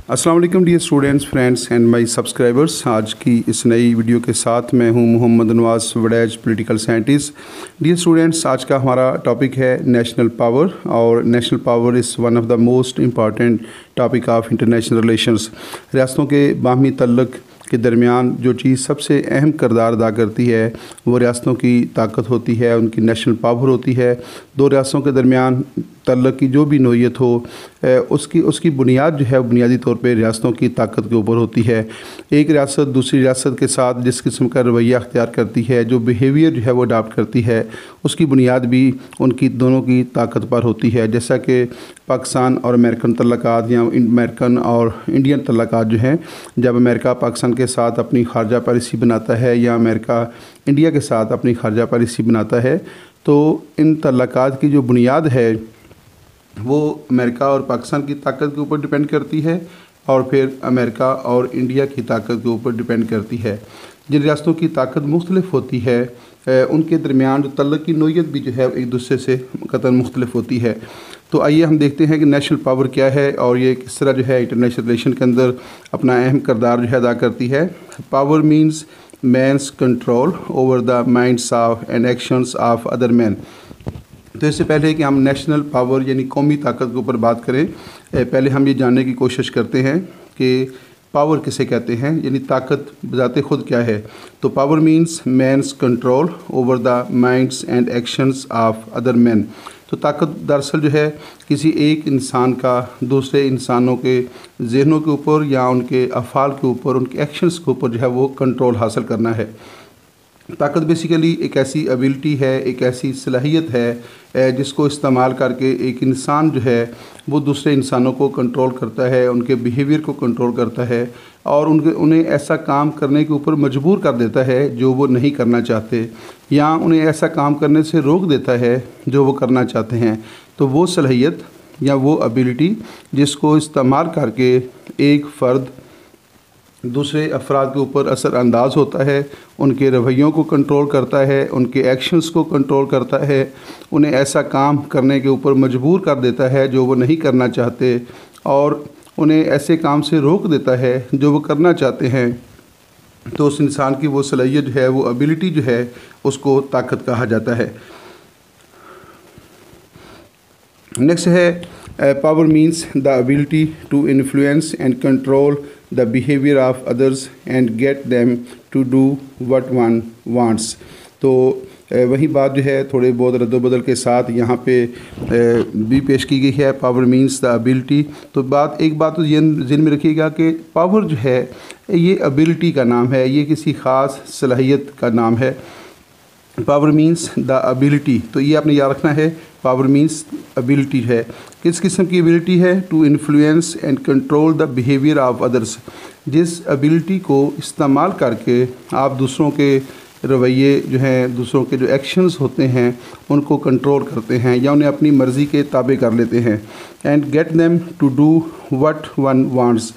अस्सलाम वालेकुम dear students, friends and my subscribers. आज की इस नई वीडियो के साथ मैं हूं Mohammad Nawaz Waraich, political scientist. Dear students, आज का हमारा टॉपिक है नेशनल पावर, और national power is one of the most important topic of international relations. रियासतों के बाहमी तल्लुक़ के दरमियान जो चीज़ सबसे अहम किरदार अदा करती है वो रियासतों की ताकत होती है, उनकी नेशनल पावर होती है। दो रियासतों के दरमियान तल्लुक़ की जो भी नोयत हो उसकी बुनियाद जो है बुनियादी तौर पे रियासतों की ताकत के ऊपर होती है। एक रियासत दूसरी रियासत के साथ जिस किस्म का रवैया अख्तियार करती है, जो बिहेवियर जो है वो अडाप्ट करती है, उसकी बुनियाद भी उनकी दोनों की ताकत पर होती है। जैसा कि पाकिस्तान और अमेरिकन तल्लुक़ात या अमेरिकन और इंडियन तल्लुक़ात जो हैं, जब अमेरिका पाकिस्तान के साथ अपनी खारजा पॉलिसी बनाता है या अमेरिका इंडिया के साथ अपनी खारजा पॉलिसी बनाता है, तो इन तल्लुक़ात की जो बुनियाद है वो अमेरिका और पाकिस्तान की ताकत के ऊपर डिपेंड करती है, और फिर अमेरिका और इंडिया की ताकत के ऊपर डिपेंड करती है। जिन रियासतों की ताकत मुख्तलिफ होती है उनके दरमियान जो तल्लुक़ की नोयत भी जो है एक दूसरे से कतई मुख्तलिफ होती है। तो आइए हम देखते हैं कि नेशनल पावर क्या है और ये किस तरह जो है इंटरनेशनल रिलेशन के अंदर अपना अहम किरदार जो है अदा करती है। Power means man's control over the minds of and actions of other man. तो इससे पहले कि हम नेशनल पावर यानी कौमी ताकत के ऊपर बात करें, पहले हम ये जानने की कोशिश करते हैं कि पावर किसे कहते हैं, यानी ताकत बजाते खुद क्या है। तो power means man's control over the minds and actions of other man. तो ताकत दरअसल जो है किसी एक इंसान का दूसरे इंसानों के ज़हनों के ऊपर या उनके अफ़ाल के ऊपर, उनके एक्शंस के ऊपर जो है वो कंट्रोल हासिल करना है। ताकत बेसिकली एक ऐसी एबिलिटी है, एक ऐसी सलाहियत है जिसको इस्तेमाल करके एक इंसान जो है वो दूसरे इंसानों को कंट्रोल करता है, उनके बिहेवियर को कंट्रोल करता है और उन्हें ऐसा काम करने के ऊपर मजबूर कर देता है जो वो नहीं करना चाहते, या उन्हें ऐसा काम करने से रोक देता है जो वो करना चाहते हैं। तो वो सलाहियत या वो एबिलिटी जिसको इस्तेमाल करके एक फ़र्द दूसरे अफराद के ऊपर असर अंदाज होता है, उनके रवैयों को कंट्रोल करता है, उनके एक्शंस को कंट्रोल करता है, उन्हें ऐसा काम करने के ऊपर मजबूर कर देता है जो वो नहीं करना चाहते, और उन्हें ऐसे काम से रोक देता है जो वो करना चाहते हैं। तो उस इंसान की वो सलाहियत जो है, वो एबिलिटी जो है, उसको ताकत कहा जाता है। नेक्स्ट है power means the ability to influence and control the behavior of others and get them to do what one wants। तो वही बात जो है थोड़े बहुत रद्दोबदल के साथ यहाँ पे भी पेश की गई है। Power means the ability. तो एक बात तो ये ज़हन में रखिएगा कि पावर जो है ये एबिलिटी का नाम है, ये किसी ख़ास सलाहियत का नाम है। पावर मीन्स द एबिलिटी, तो ये आपने याद रखना है। पावर मीन्स एबिलिटी है, किस किस्म की एबिलिटी है? To influence and control the behaviour of others. जिस एबिलिटी को इस्तेमाल करके आप दूसरों के रवैये जो हैं, दूसरों के जो एक्शंस होते हैं उनको कंट्रोल करते हैं या उन्हें अपनी मर्ज़ी के ताबे कर लेते हैं। And get them to do what one wants,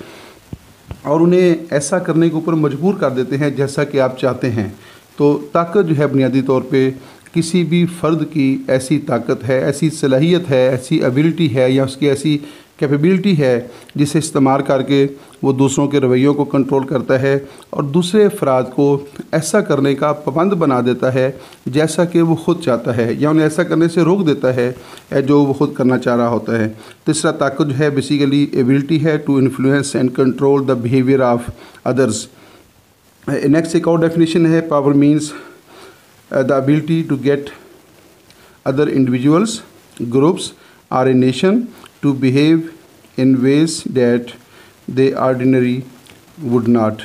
और उन्हें ऐसा करने के ऊपर मजबूर कर देते हैं जैसा कि आप चाहते हैं। तो ताकत जो है बुनियादी तौर पे किसी भी फ़र्द की ऐसी ताकत है, ऐसी सलाहियत है, ऐसी एबिलिटी है या उसकी ऐसी कैपेबिलिटी है जिसे इस्तेमाल करके वो दूसरों के रवैयों को कंट्रोल करता है और दूसरे अफराद को ऐसा करने का पाबंद बना देता है जैसा कि वो ख़ुद चाहता है, या उन्हें ऐसा करने से रोक देता है जो वो ख़ुद करना चाह रहा होता है। तीसरा ताकत जो है बेसिकली एबिलिटी है to influence and control the behaviour of others. Next एक और डेफिनेशन है, power means the ability to get other individuals, groups or a nation to behave in ways that they ordinary would not।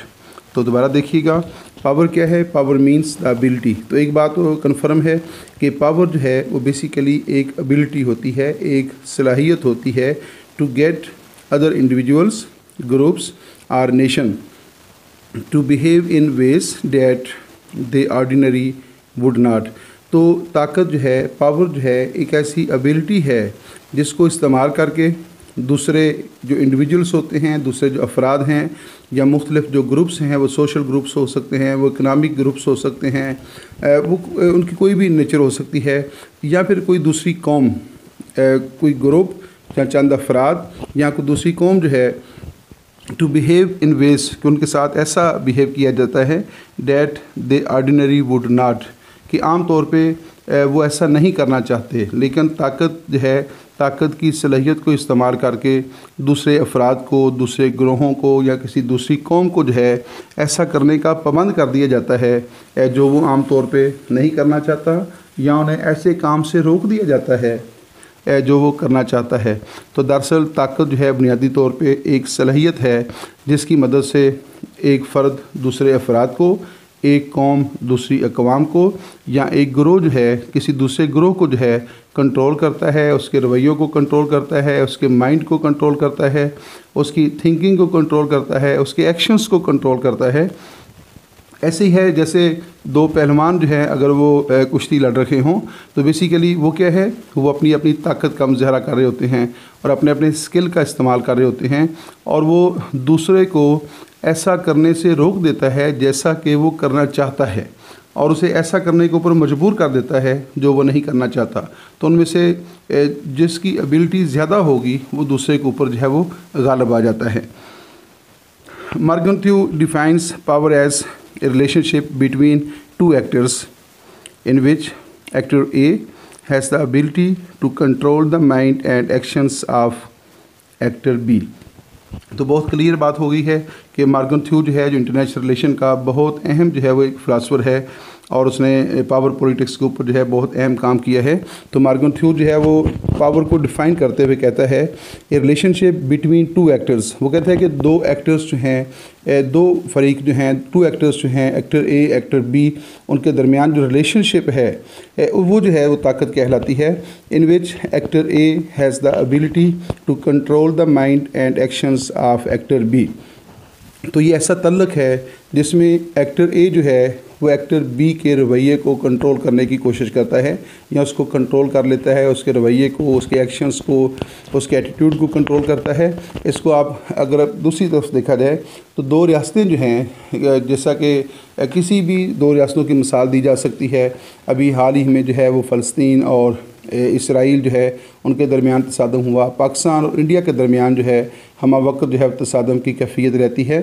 तो दोबारा देखिएगा, power क्या है? Power means the ability. तो एक बात तो कन्फर्म है कि पावर जो है वो बेसिकली एक एबिलिटी होती है, एक सलाहियत होती है to get other individuals, groups और nation to behave in ways that they ordinary would not. तो ताकत जो है, पावर जो है, एक ऐसी एबिलिटी है जिसको इस्तेमाल करके दूसरे जो इंडिविजुअल्स होते हैं, दूसरे जो अफराद हैं या मुख्तलिफ जो ग्रुप्स हैं, वो सोशल ग्रुप्स हो सकते हैं, वो इकनॉमिक ग्रुप्स हो सकते हैं, वो उनकी कोई भी नेचर हो सकती है, या फिर कोई दूसरी कौम, कोई ग्रुप या चंद अफराद या कोई दूसरी कौम जो है टू बिहेव इन वेज कि उनके साथ ऐसा बिहेव किया जाता है that they ordinary would not कि आम तौर पे वो ऐसा नहीं करना चाहते, लेकिन ताकत जो है, ताकत की सलाहियत को इस्तेमाल करके दूसरे अफराद को, दूसरे ग्रोहों को या किसी दूसरी कौम को जो है ऐसा करने का पाबंद कर दिया जाता है जो वो आम तौर पे नहीं करना चाहता, या उन्हें ऐसे काम से रोक दिया जाता है जो वो करना चाहता है। तो दरअसल ताकत जो है बुनियादी तौर पे एक सलाहियत है जिसकी मदद से एक फ़र्द दूसरे अफराद को, एक कौम दूसरी अक़वाम को, या एक ग्रोह जो है किसी दूसरे ग्रोह को जो है कंट्रोल करता है, उसके रवैयों को कंट्रोल करता है, उसके माइंड को कंट्रोल करता है, उसकी थिंकिंग को कंट्रोल करता है, उसके एक्शंस को कंट्रोल करता है। ऐसे ही है जैसे दो पहलवान जो हैं अगर वो कुश्ती लड़ रहे हों तो बेसिकली वो क्या है, वो अपनी अपनी ताकत का मुजाहरा कर रहे होते हैं और अपने अपने स्किल का इस्तेमाल कर रहे होते हैं, और वो दूसरे को ऐसा करने से रोक देता है जैसा कि वो करना चाहता है, और उसे ऐसा करने के ऊपर मजबूर कर देता है जो वो नहीं करना चाहता। तो उनमें से जिसकी एबिलिटी ज़्यादा होगी वो दूसरे के ऊपर जो है वो गालिब आ जाता है। Morgan defines power as a relationship between two actors in which actor A has the ability to control the mind and actions of actor B। तो बहुत क्लियर बात हो गई है कि मॉर्गन जो है, जो इंटरनेशनल रिलेशन का बहुत अहम जो है वो एक फ़िलासफ़र है और उसने पावर पॉलिटिक्स के ऊपर जो है बहुत अहम काम किया है। तो मॉर्गन जो है वो पावर को डिफ़ाइन करते हुए कहता है ए रिलेशनशिप बिटवीन टू एक्टर्स। वो कहता है कि दो एक्टर्स जो हैं, दो फरीक जो हैं, टू एक्टर्स जो हैं, एक्टर ए एक्टर बी, उनके दरमियान जो रिलेशनशिप है वो जो है वो ताकत कहलाती है। In which actor A has the ability to control the mind and actions of actor B. तो ये ऐसा तल्लक है जिसमें एक्टर ए जो है वो एक्टर बी के रवैये को कंट्रोल करने की कोशिश करता है या उसको कंट्रोल कर लेता है, उसके रवैये को, उसके एक्शंस को, उसके एटीट्यूड को कंट्रोल करता है। इसको आप अगर दूसरी तरफ देखा जाए तो दो रियासतें जो हैं, जैसा कि किसी भी दो रियासतों की मिसाल दी जा सकती है। अभी हाल ही में जो है वो फ़लस्तीन और इसराइल जो है उनके दरमियान तसादम हुआ, पाकिस्तान और इंडिया के दरमियान जो है हम वक्त जो है तसादम की कैफियत रहती है।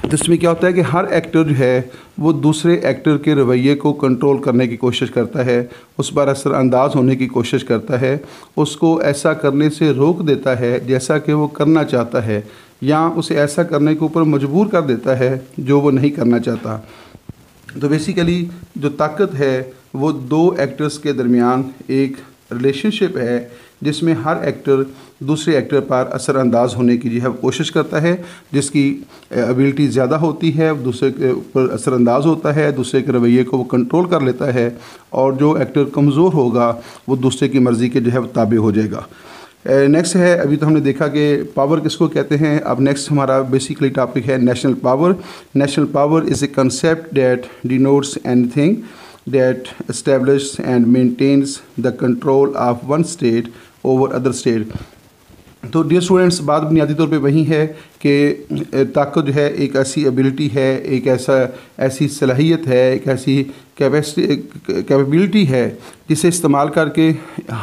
तो इसमें क्या होता है कि हर एक्टर जो है वो दूसरे एक्टर के रवैये को कंट्रोल करने की कोशिश करता है, उस पर असरअंदाज होने की कोशिश करता है, उसको ऐसा करने से रोक देता है जैसा कि वो करना चाहता है, या उसे ऐसा करने के ऊपर मजबूर कर देता है जो वो नहीं करना चाहता। तो बेसिकली जो ताकत है वो दो एक्टर्स के दरमियान एक रिलेशनशिप है जिसमें हर एक्टर दूसरे एक्टर पर असरअंदाज होने की जो है कोशिश करता है, जिसकी एबिलिटी ज़्यादा होती है दूसरे के ऊपर असरअंदाज होता है, दूसरे के रवैये को वो कंट्रोल कर लेता है, और जो एक्टर कमज़ोर होगा वो दूसरे की मर्ज़ी के जो है ताबे हो जाएगा। नेक्स्ट है, अभी तो हमने देखा कि पावर किसको कहते हैं। अब नेक्स्ट हमारा बेसिकली टॉपिक है national power. National power is a concept that denotes anything that establishes and maintains the control of one state over other state। तो डियर स्टूडेंट्स, बात बुनियादी तौर पे वही है कि ताकत जो है एक ऐसी एबिलिटी है, एक ऐसी सलाहियत है, एक ऐसी कैपेबिलिटी है जिसे इस्तेमाल करके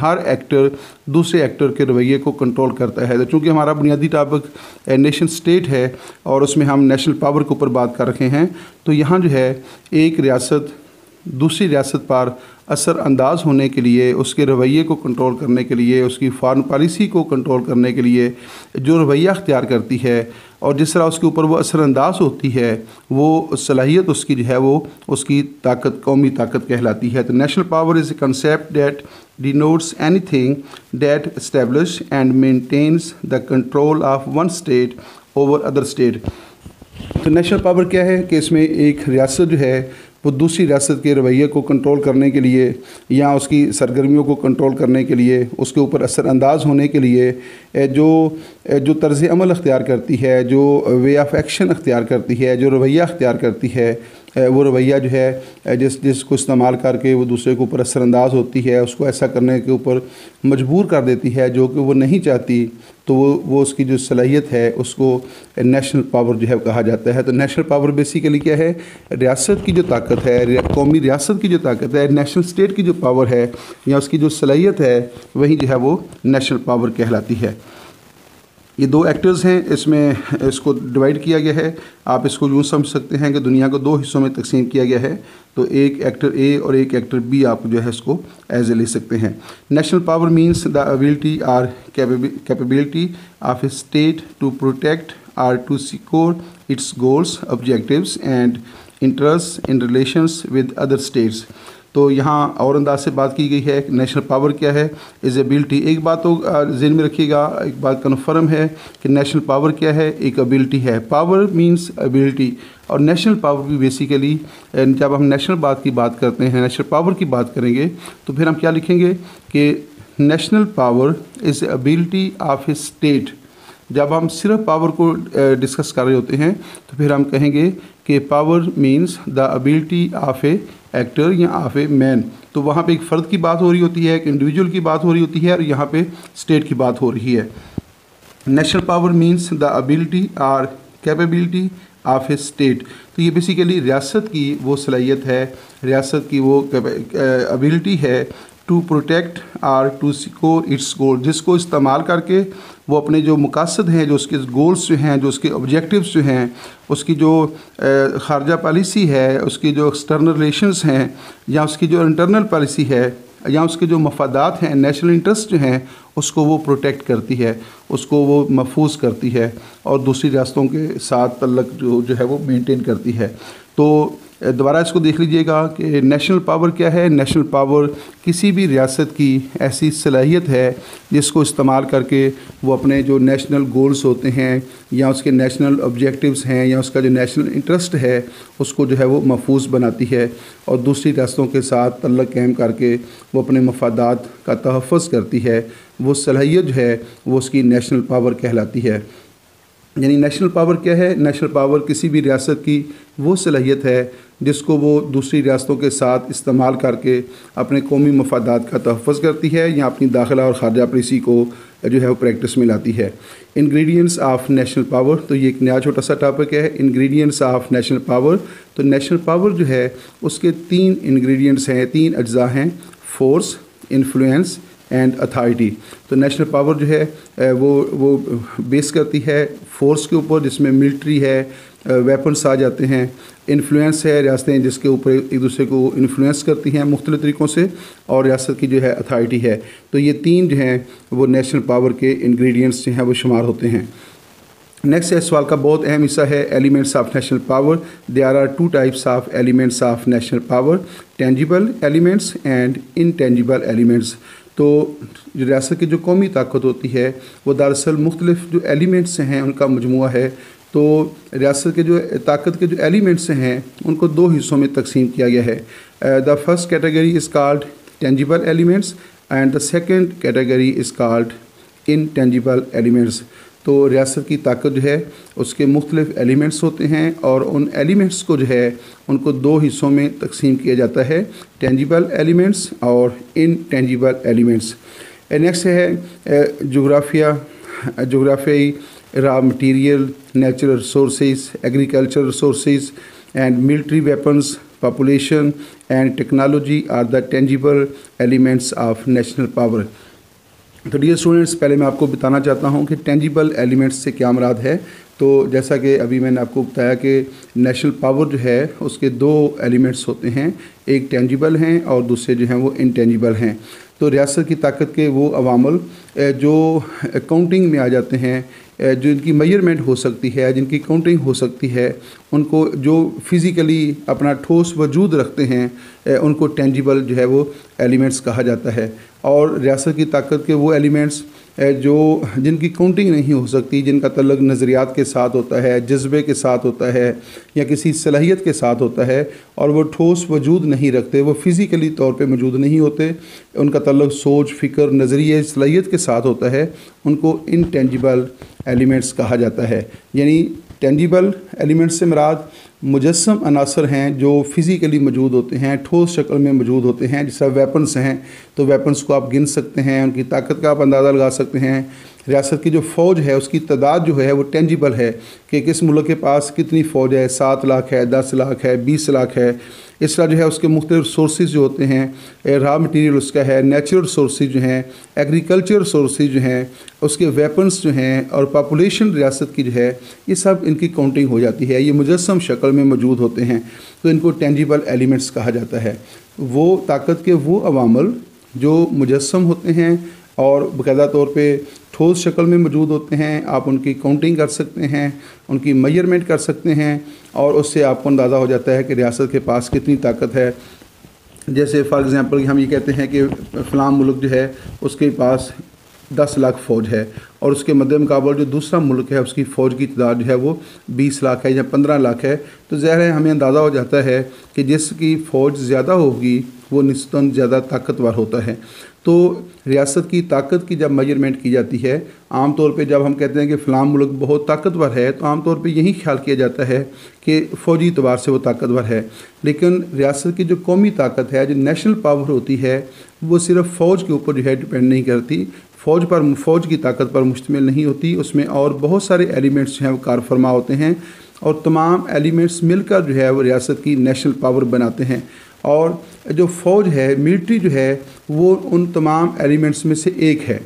हर एक्टर दूसरे एक्टर के रवैये को कंट्रोल करता है। तो चूँकि हमारा बुनियादी टॉपिक नेशन स्टेट है और उसमें हम नेशनल पावर के ऊपर बात कर रहे हैं, तो यहाँ जो है एक रियासत दूसरी रियासत पर असरअंदाज होने के लिए, उसके रवैये को कंट्रोल करने के लिए, उसकी फॉरेन पॉलिसी को कंट्रोल करने के लिए जो रवैया अख्तियार करती है और जिस तरह उसके ऊपर वो असरअंदाज होती है, वो सलाहियत उसकी जो है वो उसकी ताकत कौमी ताकत कहलाती है। तो national power is a concept that denotes anything that establish and maintains the control of one state over other state. तो नेशनल पावर क्या है कि इसमें एक रियासत जो है वो दूसरी रियासत के रवैये को कंट्रोल करने के लिए या उसकी सरगर्मियों को कंट्रोल करने के लिए, उसके ऊपर असरअंदाज होने के लिए जो तर्ज़ अमल अख्तियार करती है, जो वे ऑफ एक्शन अख्तियार करती है, जो रवैया अख्तियार करती है, वो रवैया जो है जिसको इस्तेमाल करके वो दूसरे के ऊपर असरअंदाज होती है, उसको ऐसा करने के ऊपर मजबूर कर देती है जो कि वो नहीं चाहती, तो वो उसकी जो सलाहियत है उसको नेशनल पावर जो है कहा जाता है। तो नेशनल पावर बेसिकली क्या है, रियासत की जो ताकत है, कौमी रियासत की जो ताकत है, नेशनल स्टेट की जो पावर है या उसकी जो सलाहियत है, वही जो है वो नेशनल पावर कहलाती है। یہ دو ایکٹرز ہیں، اس میں اس کو ڈیوائڈ کیا گیا ہے. آپ اس کو یوں سمجھ سکتے ہیں کہ دنیا کو دو حصوں میں تقسیم کیا گیا ہے. تو ایک ایکٹر اے اور ایک ایکٹر بی آپ جو ہے اس کو ایز اے لے سکتے ہیں. National power means the ability اور capability of a state to protect اور to secure its goals objectives and interest in relations with other states. تو یہاں اور انداز سے بات کی گئی ہے کہ نیشنل پاور کیا ہے، از ایبلٹی. ایک بات تو ذہن میں رکھیے گا، ایک بات کنفرم ہے کہ نیشنل پاور کیا ہے، ایک ایبلٹی ہے. پاور مینس ایبلٹی، اور نیشنل پاور بھی بیسیکلی جب ہم نیشنل کی بات کرتے ہیں، نیشنل پاور کی بات کریں گے تو پھر ہم کیا لکھیں گے کہ national power is ability of a state. جب ہم صرف پاور کو ڈسکس کر رہے ہوتے ہیں تو پھر ہم کہیں گے کہ power means the ability of a actor یا آف اے مین. تو وہاں پہ ایک فرد کی بات ہو رہی ہوتی ہے، ایک انڈیویجول کی بات ہو رہی ہوتی ہے، اور یہاں پہ اسٹیٹ کی بات ہو رہی ہے. National power means the ability اور کیپیبلٹی آف اے اسٹیٹ. تو یہ بیسیکلی ریاست کی وہ صلاحیت ہے، ریاست کی وہ ایبلٹی ہے ٹو پروٹیکٹ اور ٹو سیکور اٹس گول، جس کو استعمال کر کے وہ اپنے جو مقاصد ہیں، جو اس کے گولز جو ہیں، جو اس کے آبجیکٹیوز جو ہیں، اس کی جو خارجہ پالیسی ہے، اس کی جو ایکسٹرنل ریلیشنز ہیں، یا اس کی جو انٹرنل پالیسی ہے، یا اس کے جو مفادات ہیں، نیشنل انٹرسٹ جو ہیں، اس کو وہ پروٹیکٹ کرتی ہے، اس کو وہ محفوظ کرتی ہے، اور دوسری ریاستوں کے ساتھ تعلق جو ہے وہ مینٹین کرتی ہے. تو دوبارہ اس کو دیکھ لیجئے گا کہ نیشنل پاور کیا ہے. نیشنل پاور کسی بھی ریاست کی ایسی صلاحیت ہے جس کو استعمال کر کے وہ اپنے جو نیشنل گولز ہوتے ہیں، یا اس کے نیشنل آبجیکٹیوز ہیں، یا اس کا جو نیشنل انٹرسٹ ہے، اس کو جو ہے وہ محفوظ بناتی ہے، اور دوسری ریاستوں کے ساتھ تعلق قائم کر کے وہ اپنے مفادات کا تحفظ کرتی ہے. وہ صلاحیت جو ہے وہ اس کی نیشنل پاور کہلاتی ہے. یعنی نیشنل پاور کیا ہے؟ نیشنل پاور کسی بھی ریاست کی وہ صلاحیت ہے جس کو وہ دوسری ریاستوں کے ساتھ استعمال کر کے اپنے قومی مفادات کا تحفظ کرتی ہے، یا اپنی داخلہ اور خارجہ پالیسی کو جو ہے وہ پریکٹس میں لاتی ہے. انگریڈینٹس آف نیشنل پاور، تو یہ ایک نیا چھوٹا سا ٹاپک ہے. انگریڈینٹس آف نیشنل پاور، تو نیشنل پاور جو ہے اس کے 3 انگریڈینٹس ہیں، 3 اجزاء ہیں: فورس، انفلوئنس اینڈ اتھارٹی. تو نیشنل پاور جو ہے وہ بیس کرتی ہے فورس کے اوپر، جس میں ملٹری ہے، ویپنس آ جاتے ہیں. انفلوئنس ہے، ریاستیں جس کے اوپر ایک دوسرے کو انفلوئنس کرتی ہیں مختلف طریقوں سے، اور ریاست کی جو ہے اتھارٹی ہے. تو یہ 3 جو ہیں وہ نیشنل پاور کے انگریڈینٹس جو ہیں وہ شمار ہوتے ہیں. نیکسٹ اس سوال کا بہت اہم حصہ ہے elements of national power. There are 2 types of elements of national power: tangible elements and intangible elements. تو جو ریاست کی جو قومی طاقت ہوتی ہے وہ دراصل مختلف جو ایلیمنٹس ہیں ان کا مجموعہ ہے. تو ریاست کے جو طاقت کے جو ایلیمنٹس ہیں ان کو 2 حصوں میں تقسیم کیا گیا ہے. The first category is called tangible elements and the second category is called intangible elements. تو ریاست کی طاقت جو ہے اس کے مختلف ایلیمنٹس ہوتے ہیں، اور ان ایلیمنٹس کو جو ہے ان کو 2 حصوں میں تقسیم کیا جاتا ہے: ٹینجیبل ایلیمنٹس اور انٹینجیبل ایلیمنٹس. نیکسٹ ہے جغرافیائی raw material, natural resources, agriculture resources and military weapons. Population and technology are the tangible elements of national power. تو ڈیئر اسٹوڈنٹس، پہلے میں آپ کو بتانا چاہتا ہوں کہ ٹینجیبل ایلیمنٹس سے کیا مراد ہے. تو جیسا کہ ابھی میں نے آپ کو بتایا کہ نیشنل پاور جو ہے اس کے 2 ایلیمنٹس ہوتے ہیں، ایک ٹینجیبل ہیں اور دوسرے جو ہیں وہ انٹینجیبل ہیں. تو ریاست کی طاقت کے وہ عوامل جو کاؤنٹنگ میں آ جاتے ہیں، جن کی میئرمنٹ ہو سکتی ہے، جن کی کاؤنٹنگ ہو سکتی ہے، ان کو جو فزیکلی اپنا ٹھوس وجود رکھتے ہیں ان کو ٹینجیبل جو ہے وہ ایلیمنٹس کہا جاتا ہے. اور ریاست کی طاقت کے وہ ایلیمنٹس جن کی کاؤنٹنگ نہیں ہو سکتی، جن کا تعلق نظریات کے ساتھ ہوتا ہے، جذبے کے ساتھ ہوتا ہے، یا کسی صلاحیت کے ساتھ ہوتا ہے، اور وہ ٹھوس وجود نہیں رکھتے، وہ فزیکلی طور پہ موجود نہیں ہوتے، ان کا تعلق سوچ، فکر، نظریے، صلاحیت کے ساتھ ہوتا ہے، ان کو انٹینجیبل ایلیمنٹس کہا جاتا ہے. یعنی ٹینجیبل ایلیمنٹس سے مراد مجسم عناصر ہیں جو فزیکلی موجود ہوتے ہیں، ٹھوس شکل میں موجود ہوتے ہیں. جس طرح ویپنس ہیں، تو ویپنس کو آپ گن سکتے ہیں، ان کی طاقت کا آپ اندازہ لگا سکتے ہیں. ریاست کی جو فوج ہے اس کی تعداد جو ہے وہ ٹینجیبل ہے کہ کس ملک کے پاس کتنی فوج ہے، 7 لاکھ ہے، 10 لاکھ ہے، 20 لاکھ ہے. اس طرح جو ہے اس کے مختلف سورسز جو ہوتے ہیں، را مٹیریل اس کا ہے، نیچرل سورسز جو ہیں، ایگریکلچر سورسز جو ہیں، اس کے ویپنس جو ہیں، اور پاپولیشن ریاست کی جو ہے، یہ سب ان کی کاؤنٹنگ ہو جاتی ہے، یہ مجسم شکل میں موجود ہوتے ہیں، تو ان کو ٹینجیبل ایلیمنٹس کہا جاتا ہے۔ وہ طاقت کے وہ عوامل جو مجسم ہوتے ہیں اور باقاعدہ طور پہ ٹھوس شکل میں موجود ہوتے ہیں، آپ ان کی کاؤنٹنگ کر سکتے ہیں، ان کی میجرمنٹ کر سکتے ہیں، اور اس سے آپ کو اندازہ ہو جاتا ہے کہ ریاست کے پاس کتنی طاقت ہے۔ جیسے فار ایگزامپل ہم یہ کہتے ہیں کہ فلاں ملک جو ہے اس کے پاس 10 لاکھ فوج ہے، اور اس کے مد مقابل جو دوسرا ملک ہے اس کی فوج کی تعداد جو ہے وہ 20 لاکھ ہے یا 15 لاکھ ہے، تو ظاہر ہے ہمیں اندازہ ہو جاتا ہے کہ جس کی فوج زیادہ ہوگی وہ نسبتاً زیادہ طاقتور ہوتا ہے۔ تو ریاست کی طاقت کی جب میجرمنٹ کی جاتی ہے، عام طور پہ جب ہم کہتے ہیں کہ فلاں ملک بہت طاقتور ہے، تو عام طور پہ یہی خیال کیا جاتا ہے کہ فوجی اعتبار سے وہ طاقتور ہے، لیکن ریاست کی جو قومی طاقت ہے، جو نیشنل پاور ہوتی ہے، وہ صرف فوج کے اوپر جو ہے ڈپینڈ نہیں کرتی، فوج کی طاقت پر مشتمل نہیں ہوتی، اس میں اور بہت سارے ایلیمنٹس جو ہیں وہ کار فرما ہوتے ہیں، اور تمام ایلیمنٹس مل کر جو ہے وہ ریاست کی نیشنل پاور بناتے ہیں۔ اور جو فوج ہے، ملٹری جو ہے، وہ ان تمام ایلیمنٹس میں سے ایک ہے۔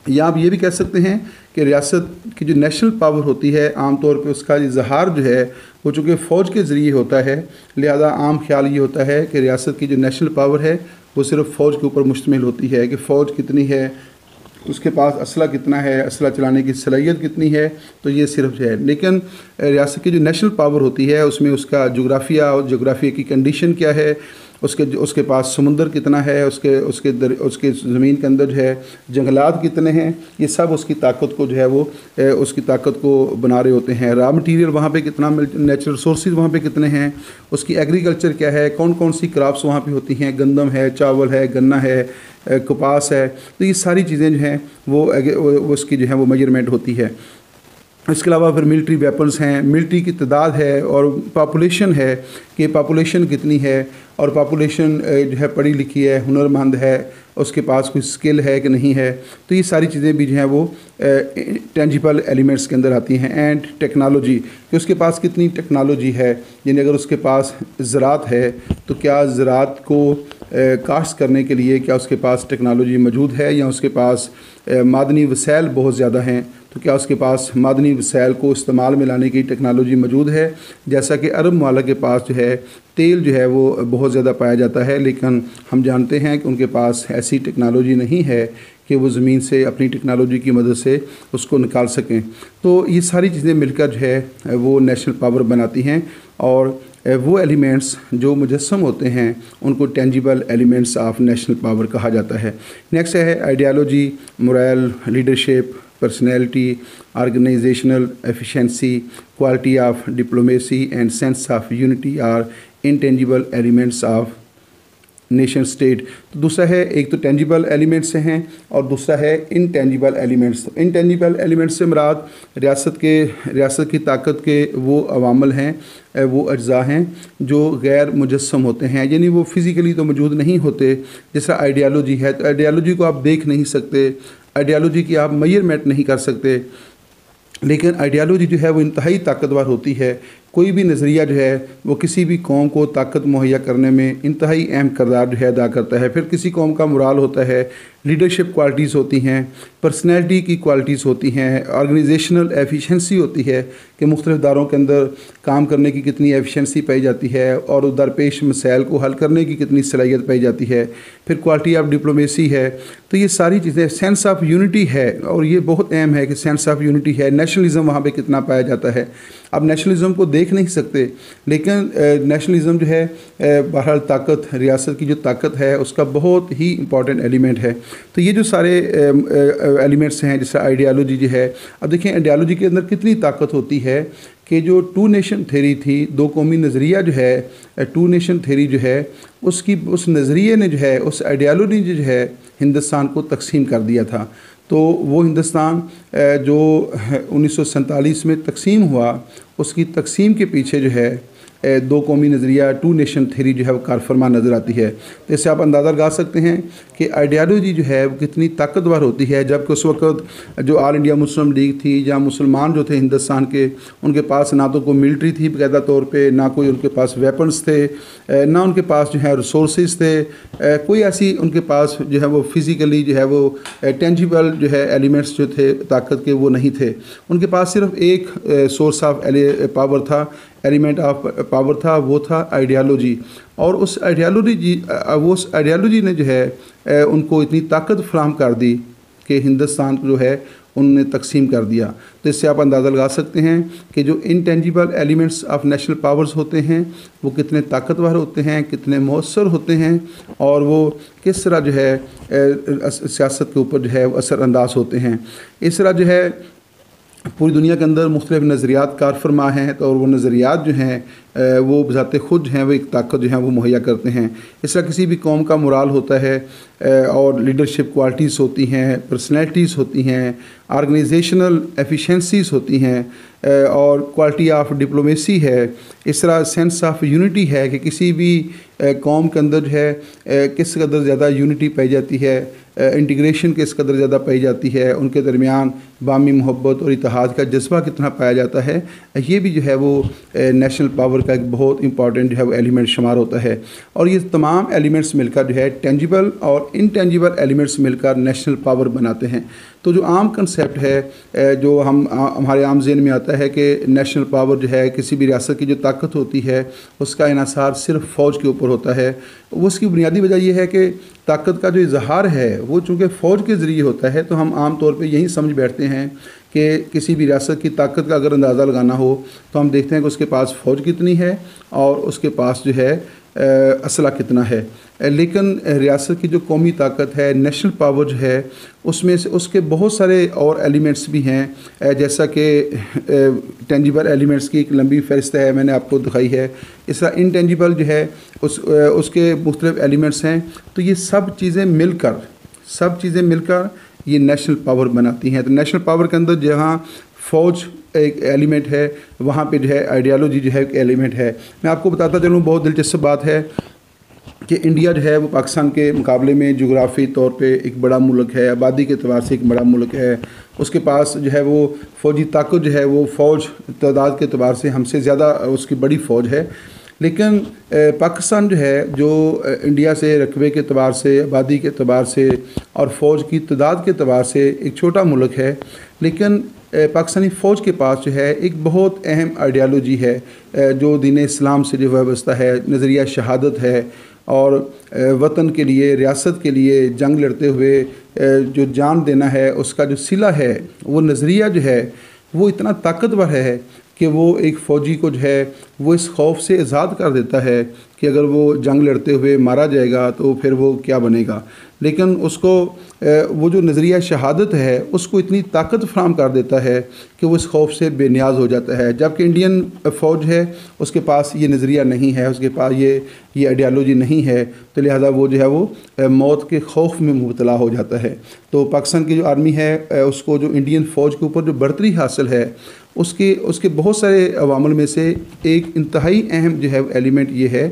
یا آپ یہ بھی کہہ سکتے ہیں کہ ریاست کی جو نیشنل پاور ہوتی ہے، عام طور پہ اس کا اظہار جو ہے وہ چونکہ فوج کے ذریعے ہوتا ہے، لہذا عام خیال یہ ہوتا ہے کہ ریاست کی جو نیشنل پاور ہے وہ صرف فوج کے اوپر مشتمل ہوتی ہے، کہ فوج کتنی ہے، اس کے پاس اسلحہ کتنا ہے، اسلحہ چلانے کی صلاحیت کتنی ہے، تو یہ صرف ہے۔ لیکن ریاست کی جو نیشنل پاور ہوتی ہے اس میں اس کا جغرافیہ اور جغرافیہ کی کنڈیشن کیا ہے، اس کے پاس سمندر کتنا ہے، اس کے زمین کے اندر جو ہے جنگلات کتنے ہیں، یہ سب اس کی طاقت کو جو ہے وہ اس کی طاقت کو بنا رہے ہوتے ہیں۔ را مٹیریل وہاں پہ کتنا، نیچرل سورسز وہاں پہ کتنے ہیں، اس کی ایگریکلچر کیا ہے، کون کون سی کراپس وہاں پہ ہوتی ہیں، گندم ہے، چاول ہے، گنا ہے، کپاس ہے، تو یہ ساری چیزیں جو ہیں وہ اس کی جو ہے وہ میجرمنٹ ہوتی ہے۔ اس کے علاوہ پھر ملٹری ویپنز ہیں، ملٹری کی تعداد ہے، اور پاپولیشن ہے کہ پاپولیشن کتنی ہے، اور پاپولیشن جو ہے پڑھی لکھی ہے، ہنرمند ہے، اس کے پاس کوئی سکل ہے کہ نہیں ہے، تو یہ ساری چیزیں بھی جو ہیں وہ ٹینجیبل ایلیمنٹس کے اندر آتی ہیں۔ اینڈ ٹیکنالوجی، کہ اس کے پاس کتنی ٹیکنالوجی ہے، یعنی اگر اس کے پاس زراعت ہے تو کیا زراعت کو کاشت کرنے کے لیے کیا اس کے پاس ٹیکنالوجی موجود ہے، یا اس کے پاس معدنی وسائل بہت زیادہ ہیں تو کیا اس کے پاس معدنی وسائل کو استعمال میں لانے کی ٹیکنالوجی موجود ہے۔ جیسا کہ عرب ممالک کے پاس جو ہے تیل جو ہے وہ بہت زیادہ پایا جاتا ہے، لیکن ہم جانتے ہیں کہ ان کے پاس ایسی ٹیکنالوجی نہیں ہے کہ وہ زمین سے اپنی ٹیکنالوجی کی مدد سے اس کو نکال سکیں۔ تو یہ ساری چیزیں مل کر جو ہے وہ نیشنل پاور بناتی ہیں، اور وہ ایلیمنٹس جو مجسم ہوتے ہیں ان کو tangible elements of national power کہا جاتا ہے۔ نیکسٹ ہے ideology, morale, leadership, personality, organisational efficiency, quality of diplomacy and sense of unity are intangible elements of nation state. تو دوسرا ہے، ایک تو ٹینجیبل ایلیمنٹس ہیں اور دوسرا ہے انٹینجیبل ایلیمنٹس۔ انٹینجیبل ایلیمنٹس سے مراد ریاست کی طاقت کے وہ عوامل ہیں، وہ اجزاء ہیں جو غیر مجسم ہوتے ہیں، یعنی وہ فزیکلی تو موجود نہیں ہوتے۔ جیسا آئیڈیالوجی ہے، تو آئیڈیالوجی کو آپ دیکھ نہیں سکتے، آئیڈیالوجی کی آپ میجرمنٹ نہیں کر سکتے، لیکن آئیڈیالوجی جو ہے وہ انتہائی طاقتور ہوتی ہے۔ کوئی بھی نظریہ جو ہے وہ کسی بھی قوم کو طاقت مہیا کرنے میں انتہائی اہم کردار جو ہے ادا کرتا ہے۔ پھر کسی قوم کا مورال ہوتا ہے، لیڈرشپ کوالٹیز ہوتی ہیں، پرسنالٹی کی کوالٹیز ہوتی ہیں، آرگنائزیشنل ایفیشنسی ہوتی ہے کہ مختلف اداروں کے اندر کام کرنے کی کتنی ایفیشنسی پائی جاتی ہے اور درپیش مسائل کو حل کرنے کی کتنی صلاحیت پائی جاتی ہے۔ پھر کوالٹی آف ڈپلومیسی ہے، تو یہ ساری چیزیں، سینس آف یونٹی ہے، اور یہ بہت اہم ہے کہ سینس آف یونٹی ہے۔ نیشنلزم وہاں پہ کتنا پایا جاتا ہے۔ اب نیشنلزم کو دیکھ نہیں سکتے، لیکن نیشنلزم جو ہے بہرحال طاقت، ریاست کی جو طاقت ہے اس کا بہت ہی امپورٹنٹ ایلیمنٹ ہے۔ تو یہ جو سارے ایلیمنٹس ہیں، جیسے آئیڈیالوجی جو ہے، اب دیکھیں آئیڈیالوجی کے اندر کتنی طاقت ہوتی ہے کہ جو ٹو نیشن تھیوری تھی، دو قومی نظریہ جو ہے، ٹو نیشن تھیوری جو ہے، اس نظریے نے جو ہے، اس آئیڈیالوجی جو ہے ہندوستان کو تقسیم کر دیا تھا۔ تو وہ ہندوستان جو 1947 میں تقسیم ہوا، اس کی تقسیم کے پیچھے جو ہے दो कौमी नज़रिया, टू नेशन थ्योरी जो है वो कार फरमा नज़र आती है। तो इससे आप अंदाज़ा लगा सकते हैं कि आइडियालॉजी जो है वो कितनी ताकतवर होती है। जबकि उस वक्त जो ऑल इंडिया मुस्लिम लीग थी, या मुसलमान जो थे हिंदुस्तान के, उनके पास ना तो कोई मिलिट्री थी बाकायदा तौर पे, ना कोई उनके पास वेपन्स थे, ना उनके पास जो है रिसोर्सेज थे, कोई ऐसी उनके पास जो है वो फिज़िकली जो है वो टेंजिबल जो है एलिमेंट्स जो थे ताकत के वो नहीं थे। उनके पास सिर्फ एक सोर्स ऑफ पावर था, एलिमेंट ऑफ पावर था, वो था आइडियालॉजी। और उस आइडियालॉजी ने जो है उनको इतनी ताकत फराहम कर दी कि हिंदुस्तान को जो है उन्होंने तकसीम कर दिया। तो इससे आप अंदाज़ा लगा सकते हैं कि जो intangible elements of national powers होते हैं वो कितने ताकतवर होते हैं, कितने मौसर होते हैं, और वो किस तरह जो है सियासत के ऊपर जो है असर अंदाज होते हैं। इस तरह जो है पूरी दुनिया के अंदर मुख्तलिफ नज़रियात कार फरमा हैं, तो और वो नज़रियात जो हैं वो बज़ाते खुद जो हैं वो एक ताकत जो है वो मुहैया करते हैं। इस तरह किसी भी कौम का मोराल होता है, और लीडरशिप क्वालिटीज़ होती हैं, पर्सनैलिटीज़ होती हैं, ऑर्गेनाइजेशनल एफिशिएंसीज़ होती हैं, और क्वालिटी ऑफ डिप्लोमेसी है। इस तरह सेंस ऑफ यूनिटी है कि किसी भी कौम के अंदर जो है किस कदर ज़्यादा यूनिटी पाई जाती है, इंटीग्रेशन किस कदर ज़्यादा पाई जाती है, उनके दरमियान बामी मोहब्बत और इत्तेहाद का जज्बा कितना पाया जाता है, ये भी जो है वो नेशनल पावर का एक बहुत इंपॉर्टेंट जो है वो एलिमेंट शुमार होता है। और ये तमाम एलिमेंट्स मिलकर जो है टेंजिबल और इनटेंजिबल एलिमेंट्स मिलकर नेशनल पावर बनाते हैं। तो जो आम कंसेप्ट है जो हमारे आम ज़हन में आता है कि नेशनल पावर जो है किसी भी रियासत की जो ताकत होती है उसका इन्हिसार सिर्फ फ़ौज के ऊपर होता है। उसकी बुनियादी वजह यह है कि ताकत का जो इजहार है वो चूँकि फ़ौज के ज़रिए होता है, तो हम आम तौर पे यही समझ बैठते हैं कि किसी भी रियासत की ताकत का अगर अंदाज़ा लगाना हो तो हम देखते हैं कि उसके पास फ़ौज कितनी है और उसके पास जो है असला कितना है। लेकिन रियासत की जो कौमी ताकत है, नेशनल पावर जो है, उसमें से उसके बहुत सारे और एलिमेंट्स भी हैं, जैसा कि टेंजिबल एलिमेंट्स की एक लंबी फहरिस्त है, मैंने आपको दिखाई है। इस तरह इनटेंजिबल जो है उसके मुख्तलिफ एलिमेंट्स हैं। तो ये सब चीज़ें मिलकर ये नेशनल पावर बनाती हैं। तो नेशनल पावर के अंदर जहाँ फ़ौज एक एलिमेंट है, वहाँ पे जो है आइडियालॉजी जो है एक एलिमेंट है। मैं आपको बताता चलूँ, बहुत दिलचस्प बात है कि इंडिया जो है वो पाकिस्तान के मुकाबले में जोग्राफी तौर पे एक बड़ा मुल्क है, आबादी के अतबार से एक बड़ा मुल्क है। उसके पास जो है वो फ़ौजी ताकत जो है वो फ़ौज तादाद के अतबार से हमसे ज़्यादा उसकी बड़ी फ़ौज है। लेकिन पाकिस्तान जो है जो इंडिया से रकबे के अतबार से, आबादी के अतबार से और फ़ौज की तादाद के अतबार से एक छोटा मुल्क है। लेकिन पाकिस्तानी फ़ौज के पास जो है एक बहुत अहम आइडियालॉजी है जो दीन इस्लाम से जो वाबस्ता है, नज़रिया शहादत है, और वतन के लिए, रियासत के लिए जंग लड़ते हुए जो जान देना है उसका जो सिला है, वो नज़रिया जो है वो इतना ताकतवर है कि वो एक फ़ौजी को जो है वो इस खौफ से आज़ाद कर देता है कि अगर वो जंग लड़ते हुए मारा जाएगा तो फिर वो क्या बनेगा। लेकिन उसको वो जो नज़रिया शहादत है उसको इतनी ताकत फराहम कर देता है कि वो इस खौफ से बेनियाज हो जाता है। जबकि इंडियन फ़ौज है उसके पास ये नज़रिया नहीं है, उसके पास ये आइडियालॉजी नहीं है, तो लिहाजा वो जो है वो मौत के खौफ में मुबतला हो जाता है। तो पाकिस्तान की जो आर्मी है उसको जो इंडियन फ़ौज के ऊपर जो बढ़तरी हासिल है उसके बहुत सारे अवामल में से एक इंतहाई अहम जो है एलिमेंट ये है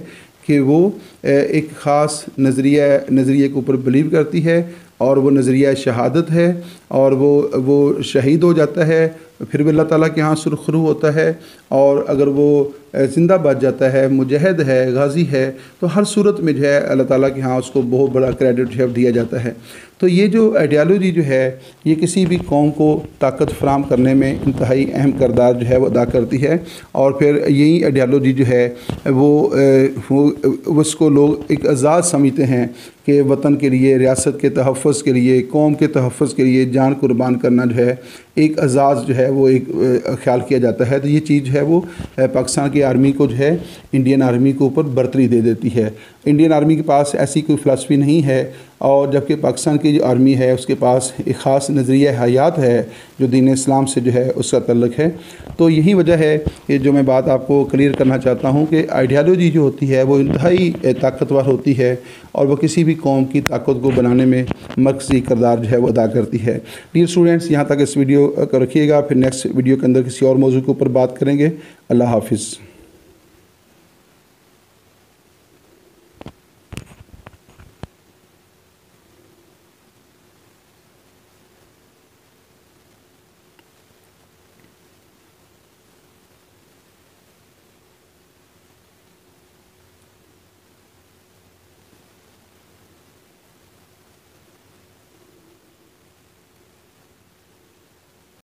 कि वो एक ख़ास नज़रिए के ऊपर बिलीव करती है, और वो नज़रिया शहादत है, और वो शहीद हो जाता है, फिर भी अल्लाह ताला के यहाँ सुरखरू होता है। और अगर वो ज़िंदा बच जाता है, मुजाहिद है, गाज़ी है, तो हर सूरत में जो है अल्लाह ताला के यहाँ उसको बहुत बड़ा क्रेडिट जो है दिया जाता है। तो ये जो आइडियालॉजी जो है ये किसी भी कौम को ताकत फराहम करने में इंतहाई अहम किरदार जो है वो अदा करती है। और फिर यही आइडियालॉजी जो है वो उसको लोग एक आज़ाद समझते हैं कि वतन के लिए, रियासत के तहफ़्फ़ुज़ के लिए, कौम के तहफ़्फ़ुज़ के लिए जान कुर्बान करना जो है एक एजाज़ जो है वो एक ख्याल किया जाता है। तो ये चीज़ जो है वो पाकिस्तान की आर्मी को जो है इंडियन आर्मी के ऊपर बर्तरी दे देती है। इंडियन आर्मी के पास ऐसी कोई फ़िलासफ़ी नहीं है, और जबकि पाकिस्तान की जो आर्मी है उसके पास एक ख़ास नज़रिया हयात है जो दीन इस्लाम से जो है उसका तल्लुक़ है। तो यही वजह है कि जो मैं बात आपको क्लियर करना चाहता हूँ कि आइडियालॉजी जो होती है वो इंतहाई ताकतवर होती है, और वो किसी भी कौम की ताकत को बनाने में मरकज़ी किरदार जो है वो अदा करती है। डियर स्टूडेंट्स, यहाँ तक इस वीडियो को रखिएगा, फिर नेक्स्ट वीडियो के अंदर किसी और मौजू के ऊपर बात करेंगे। अल्लाह हाफिज़।